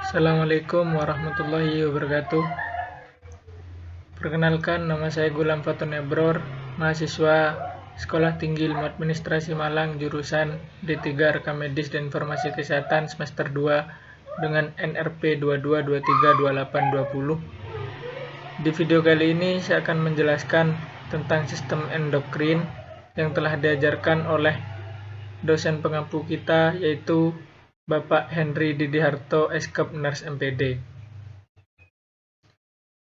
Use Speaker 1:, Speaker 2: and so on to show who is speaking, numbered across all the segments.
Speaker 1: Assalamualaikum warahmatullahi wabarakatuh. Perkenalkan, nama saya Gulam Faton Ebror, mahasiswa Sekolah Tinggi Ilmu Administrasi Malang, jurusan D3 Rekam Medis dan Informasi Kesehatan semester 2 dengan NRP 22232820. Di video kali ini saya akan menjelaskan tentang sistem endokrin yang telah diajarkan oleh dosen pengampu kita, yaitu Bapak Henry Didiharto, Eskep Nurse MPD.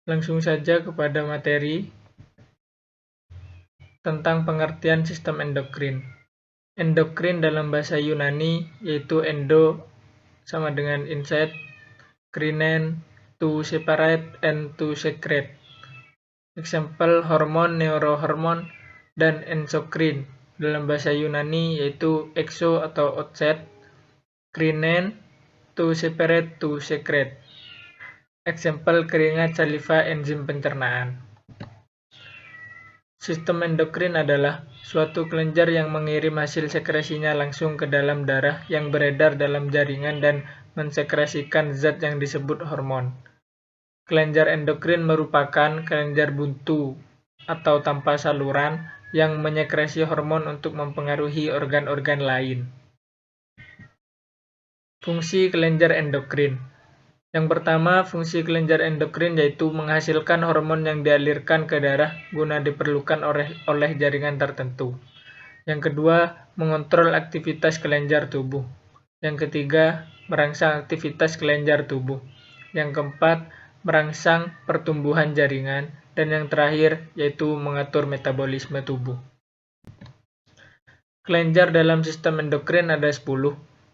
Speaker 1: Langsung saja kepada materi tentang pengertian sistem endokrin. Endokrin dalam bahasa Yunani yaitu endo sama dengan inside, krinen, to separate and to secrete. Example hormon, neurohormon, dan endokrin dalam bahasa Yunani yaitu exo atau outside, krinen, to separate, to secrete. Example keringat, saliva, enzim pencernaan. Sistem endokrin adalah suatu kelenjar yang mengirim hasil sekresinya langsung ke dalam darah yang beredar dalam jaringan dan mensekresikan zat yang disebut hormon. Kelenjar endokrin merupakan kelenjar buntu atau tanpa saluran yang menyekresi hormon untuk mempengaruhi organ-organ lain. Fungsi kelenjar endokrin. Yang pertama, fungsi kelenjar endokrin yaitu menghasilkan hormon yang dialirkan ke darah guna diperlukan oleh jaringan tertentu. Yang kedua, mengontrol aktivitas kelenjar tubuh. Yang ketiga, merangsang aktivitas kelenjar tubuh. Yang keempat, merangsang pertumbuhan jaringan. Dan yang terakhir, yaitu mengatur metabolisme tubuh. Kelenjar dalam sistem endokrin ada 10.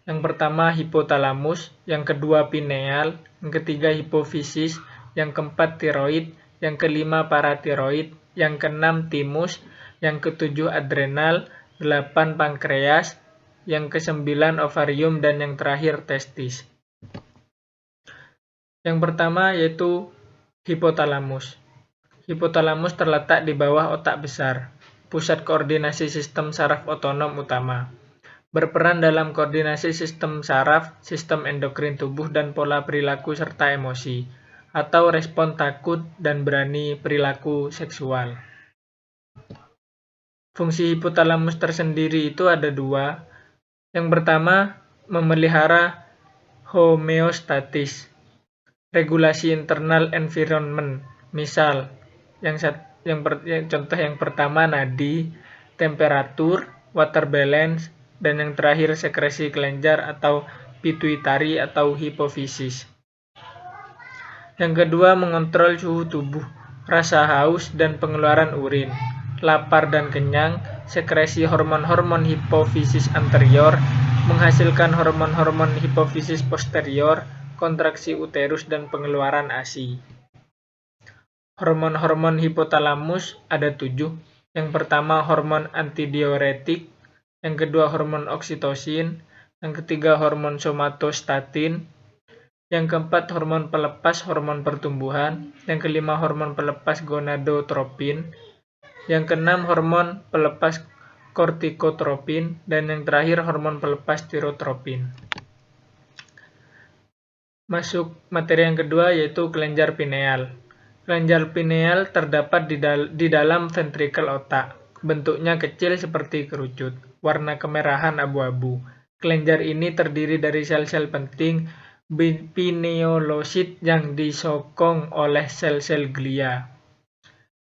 Speaker 1: Yang pertama hipotalamus, yang kedua pineal, yang ketiga hipofisis, yang keempat tiroid, yang kelima paratiroid, yang keenam timus, yang ketujuh adrenal, 8 pankreas, yang kesembilan ovarium, dan yang terakhir testis. Yang pertama yaitu hipotalamus. Hipotalamus terletak di bawah otak besar, pusat koordinasi sistem saraf otonom utama. Berperan dalam koordinasi sistem saraf, sistem endokrin tubuh, dan pola perilaku serta emosi, atau respon takut dan berani perilaku seksual. Fungsi hipotalamus tersendiri itu ada 2. Yang pertama, memelihara homeostatis, regulasi internal environment. Misal, contoh yang pertama nadi, temperatur, water balance, dan yang terakhir sekresi kelenjar atau pituitari atau hipofisis. Yang kedua, mengontrol suhu tubuh, rasa haus dan pengeluaran urin, lapar dan kenyang, sekresi hormon-hormon hipofisis anterior, menghasilkan hormon-hormon hipofisis posterior, kontraksi uterus, dan pengeluaran ASI. Hormon-hormon hipotalamus ada 7. Yang pertama hormon antidiuretik, yang kedua hormon oksitosin, yang ketiga hormon somatostatin, yang keempat hormon pelepas hormon pertumbuhan, yang kelima hormon pelepas gonadotropin, yang keenam hormon pelepas kortikotropin, dan yang terakhir hormon pelepas tirotropin. Masuk materi yang kedua yaitu kelenjar pineal. Kelenjar pineal terdapat di dalam ventrikel otak. Bentuknya kecil seperti kerucut, warna kemerahan abu-abu. Kelenjar ini terdiri dari sel-sel penting pinealosit yang disokong oleh sel-sel glia.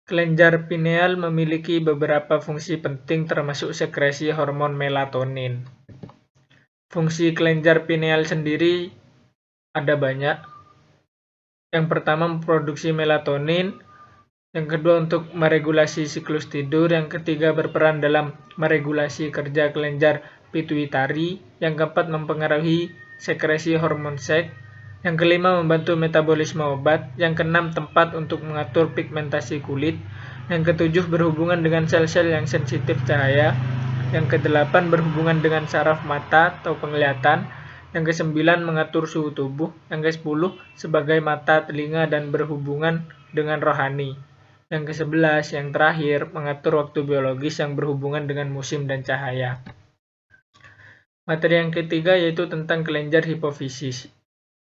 Speaker 1: Kelenjar pineal memiliki beberapa fungsi penting termasuk sekresi hormon melatonin. Fungsi kelenjar pineal sendiri ada banyak. Yang pertama memproduksi melatonin, yang kedua untuk meregulasi siklus tidur, yang ketiga berperan dalam meregulasi kerja kelenjar pituitari, yang keempat mempengaruhi sekresi hormon seks, yang kelima membantu metabolisme obat, yang keenam tempat untuk mengatur pigmentasi kulit, yang ketujuh berhubungan dengan sel-sel yang sensitif cahaya, yang kedelapan berhubungan dengan saraf mata atau penglihatan, yang ke-9 mengatur suhu tubuh, yang ke-10 sebagai mata, telinga, dan berhubungan dengan rohani. Yang ke-11 yang terakhir mengatur waktu biologis yang berhubungan dengan musim dan cahaya. Materi yang ketiga yaitu tentang kelenjar hipofisis.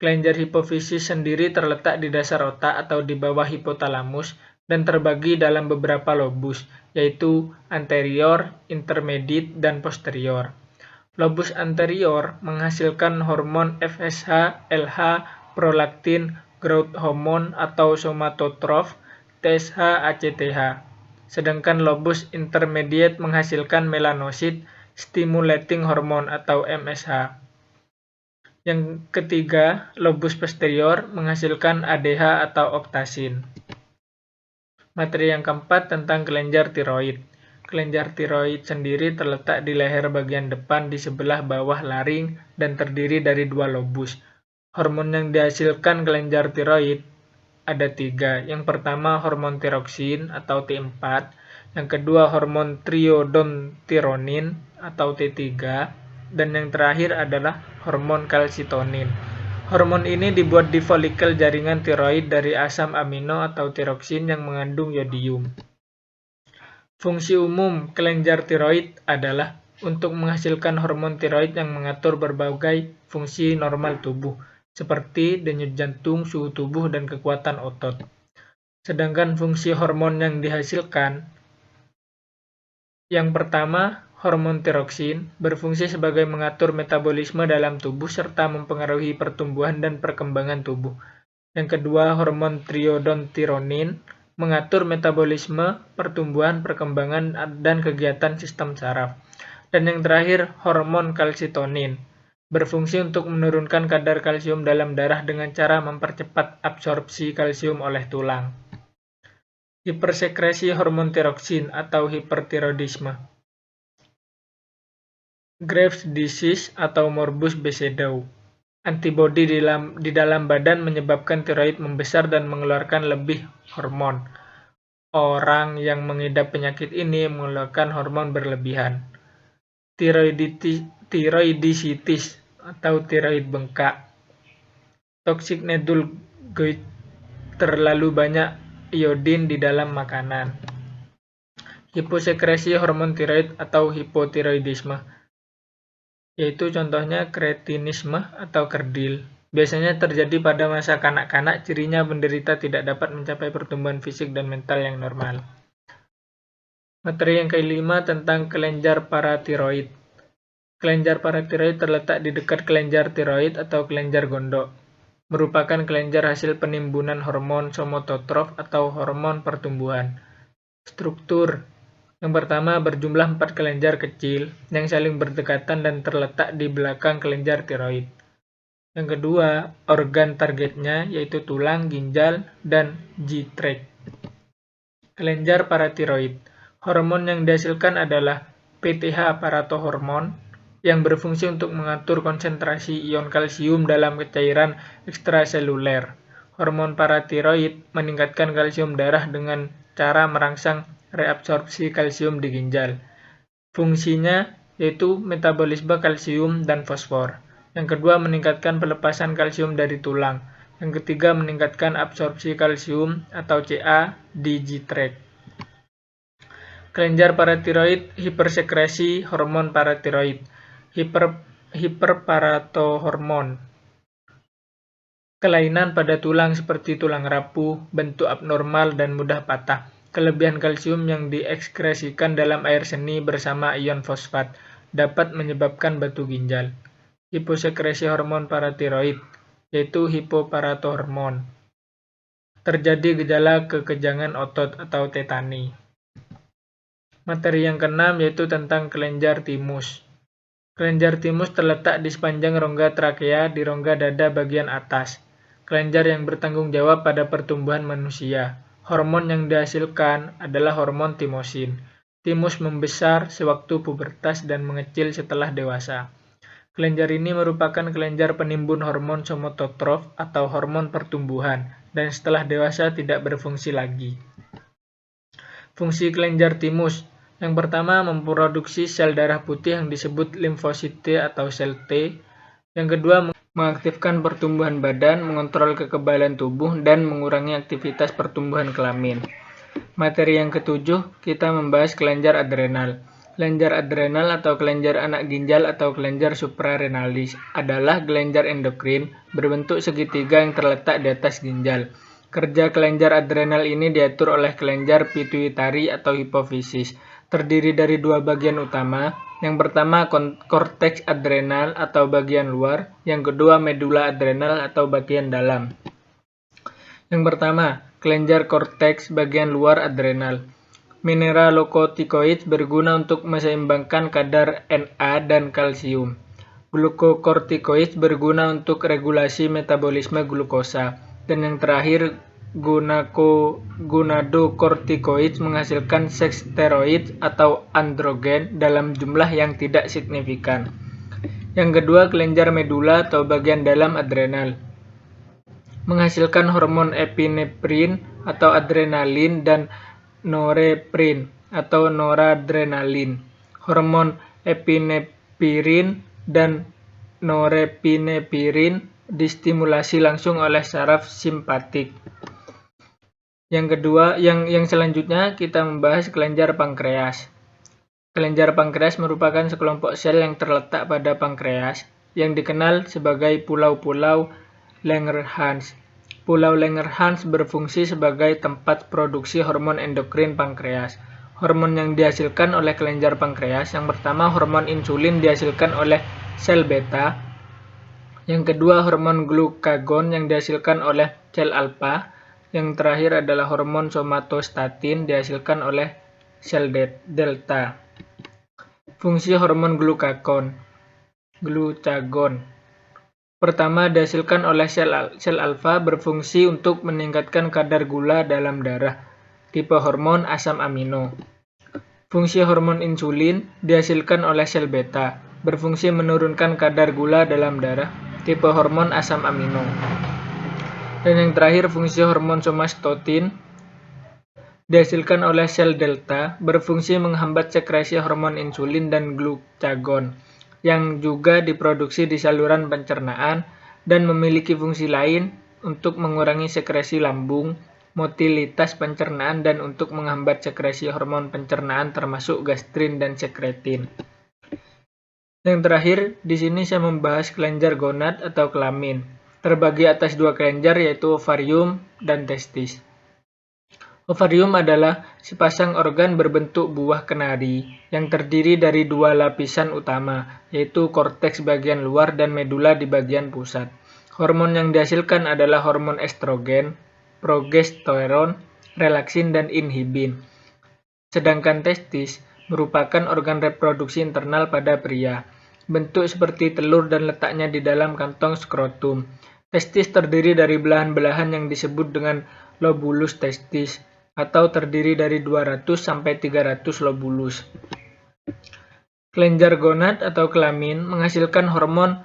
Speaker 1: Kelenjar hipofisis sendiri terletak di dasar otak atau di bawah hipotalamus dan terbagi dalam beberapa lobus, yaitu anterior, intermediate, dan posterior. Lobus anterior menghasilkan hormon FSH, LH, prolaktin, growth hormone atau somatotrof, TSH, ACTH. Sedangkan lobus intermediate menghasilkan melanosit stimulating hormone atau MSH. Yang ketiga, lobus posterior menghasilkan ADH atau oktasin. Materi yang keempat tentang kelenjar tiroid. Kelenjar tiroid sendiri terletak di leher bagian depan di sebelah bawah laring dan terdiri dari 2 lobus. Hormon yang dihasilkan kelenjar tiroid ada 3. Yang pertama hormon tiroksin atau T4, yang kedua hormon triiodontironin atau T3, dan yang terakhir adalah hormon kalsitonin. Hormon ini dibuat di folikel jaringan tiroid dari asam amino atau tiroksin yang mengandung yodium. Fungsi umum kelenjar tiroid adalah untuk menghasilkan hormon tiroid yang mengatur berbagai fungsi normal tubuh, seperti denyut jantung, suhu tubuh, dan kekuatan otot. Sedangkan fungsi hormon yang dihasilkan, yang pertama, hormon tiroksin berfungsi sebagai mengatur metabolisme dalam tubuh serta mempengaruhi pertumbuhan dan perkembangan tubuh. Yang kedua, hormon triiodontironin mengatur metabolisme, pertumbuhan, perkembangan, dan kegiatan sistem saraf. Dan yang terakhir, hormon kalsitonin berfungsi untuk menurunkan kadar kalsium dalam darah dengan cara mempercepat absorpsi kalsium oleh tulang. Hipersekresi hormon tiroksin atau hipertiroidisme. Graves' disease atau morbus Basedow. Antibodi di dalam badan menyebabkan tiroid membesar dan mengeluarkan lebih hormon. Orang yang mengidap penyakit ini mengeluarkan hormon berlebihan. Tiroidisitis atau tiroid bengkak. Toxic needle gout, terlalu banyak iodin di dalam makanan. Hiposekresi hormon tiroid atau hipotiroidisme, yaitu contohnya kretinisme atau kerdil. Biasanya terjadi pada masa kanak-kanak, cirinya penderita tidak dapat mencapai pertumbuhan fisik dan mental yang normal. Materi yang kelima tentang kelenjar paratiroid. Kelenjar paratiroid terletak di dekat kelenjar tiroid atau kelenjar gondok. Merupakan kelenjar hasil penimbunan hormon somatotrof atau hormon pertumbuhan. Struktur. Yang pertama, berjumlah 4 kelenjar kecil yang saling berdekatan dan terletak di belakang kelenjar tiroid. Yang kedua, organ targetnya yaitu tulang, ginjal, dan G-tract. Kelenjar paratiroid. Hormon yang dihasilkan adalah PTH paratohormon yang berfungsi untuk mengatur konsentrasi ion kalsium dalam cairan ekstraseluler. Hormon paratiroid meningkatkan kalsium darah dengan cara merangsang reabsorpsi kalsium di ginjal. Fungsinya yaitu metabolisme kalsium dan fosfor. Yang kedua, meningkatkan pelepasan kalsium dari tulang. Yang ketiga, meningkatkan absorpsi kalsium atau Ca di G-tract. Kelenjar paratiroid hipersekresi hormon paratiroid. Hiperparatohormon. Kelainan pada tulang seperti tulang rapuh, bentuk abnormal, dan mudah patah. Kelebihan kalsium yang diekskresikan dalam air seni bersama ion fosfat dapat menyebabkan batu ginjal. Hiposekresi hormon paratiroid, yaitu hipoparatohormon. Terjadi gejala kekejangan otot atau tetani. Materi yang keenam yaitu tentang kelenjar timus. Kelenjar timus terletak di sepanjang rongga trakea di rongga dada bagian atas. Kelenjar yang bertanggung jawab pada pertumbuhan manusia. Hormon yang dihasilkan adalah hormon timosin. Timus membesar sewaktu pubertas dan mengecil setelah dewasa. Kelenjar ini merupakan kelenjar penimbun hormon somatotrof atau hormon pertumbuhan, dan setelah dewasa tidak berfungsi lagi. Fungsi kelenjar timus. Yang pertama, memproduksi sel darah putih yang disebut limfosit T atau sel T. Yang kedua, mengaktifkan pertumbuhan badan, mengontrol kekebalan tubuh, dan mengurangi aktivitas pertumbuhan kelamin. Materi yang ketujuh, kita membahas kelenjar adrenal. Kelenjar adrenal atau kelenjar anak ginjal atau kelenjar suprarenalis adalah kelenjar endokrin berbentuk segitiga yang terletak di atas ginjal. Kerja kelenjar adrenal ini diatur oleh kelenjar pituitari atau hipofisis. Terdiri dari dua bagian utama. Yang pertama korteks adrenal atau bagian luar, yang kedua medula adrenal atau bagian dalam. Yang pertama, kelenjar korteks bagian luar adrenal. Mineralocorticoids berguna untuk meseimbangkan kadar Na dan kalsium. Glucocorticoids berguna untuk regulasi metabolisme glukosa. Dan yang terakhir, gonadocorticoids menghasilkan seks steroid atau androgen dalam jumlah yang tidak signifikan. Yang kedua, kelenjar medula atau bagian dalam adrenal. Menghasilkan hormon epinefrin atau adrenalin dan noreprin atau noradrenalin. Hormon epinepirin dan norepinepirin distimulasi langsung oleh saraf simpatik. Yang selanjutnya kita membahas kelenjar pankreas. Kelenjar pankreas merupakan sekelompok sel yang terletak pada pankreas yang dikenal sebagai pulau-pulau Langerhans. Pulau Langerhans berfungsi sebagai tempat produksi hormon endokrin pankreas. Hormon yang dihasilkan oleh kelenjar pankreas, yang pertama hormon insulin dihasilkan oleh sel beta. Yang kedua hormon glukagon yang dihasilkan oleh sel alfa. Yang terakhir adalah hormon somatostatin dihasilkan oleh sel delta. Fungsi hormon glucagon. Pertama, dihasilkan oleh sel alfa, berfungsi untuk meningkatkan kadar gula dalam darah, tipe hormon asam amino. Fungsi hormon insulin dihasilkan oleh sel beta, berfungsi menurunkan kadar gula dalam darah, tipe hormon asam amino. Dan yang terakhir, fungsi hormon somatostatin dihasilkan oleh sel delta, berfungsi menghambat sekresi hormon insulin dan glucagon, yang juga diproduksi di saluran pencernaan dan memiliki fungsi lain untuk mengurangi sekresi lambung, motilitas pencernaan, dan untuk menghambat sekresi hormon pencernaan termasuk gastrin dan sekretin. Yang terakhir, di sini saya membahas kelenjar gonad atau kelamin. Terbagi atas dua kelenjar yaitu ovarium dan testis. Ovarium adalah sepasang organ berbentuk buah kenari yang terdiri dari dua lapisan utama, yaitu korteks bagian luar dan medula di bagian pusat. Hormon yang dihasilkan adalah hormon estrogen, progesteron, relaksin, dan inhibin. Sedangkan testis merupakan organ reproduksi internal pada pria, bentuk seperti telur dan letaknya di dalam kantong skrotum. Testis terdiri dari belahan-belahan yang disebut dengan lobulus testis, atau terdiri dari 200 sampai 300 lobulus. Kelenjar gonad atau kelamin menghasilkan hormon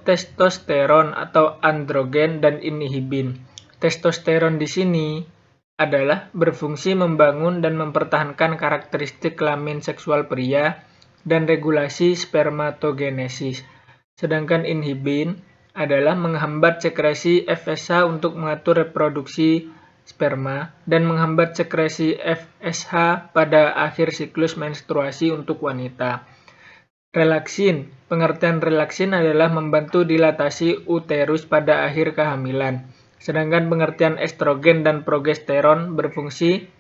Speaker 1: testosteron atau androgen dan inhibin. Testosteron di sini adalah berfungsi membangun dan mempertahankan karakteristik kelamin seksual pria dan regulasi spermatogenesis. Sedangkan inhibin adalah menghambat sekresi FSH untuk mengatur reproduksi sperma dan menghambat sekresi FSH pada akhir siklus menstruasi untuk wanita. Relaksin. Pengertian relaksin adalah membantu dilatasi uterus pada akhir kehamilan. Sedangkan pengertian estrogen dan progesteron berfungsi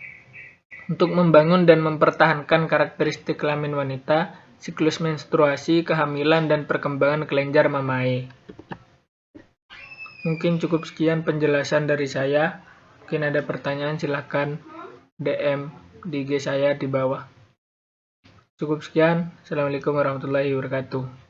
Speaker 1: untuk membangun dan mempertahankan karakteristik kelamin wanita, siklus menstruasi, kehamilan, dan perkembangan kelenjar mamae. Mungkin cukup sekian penjelasan dari saya. Mungkin ada pertanyaan, silahkan DM di IG saya di bawah. Cukup sekian. Assalamualaikum warahmatullahi wabarakatuh.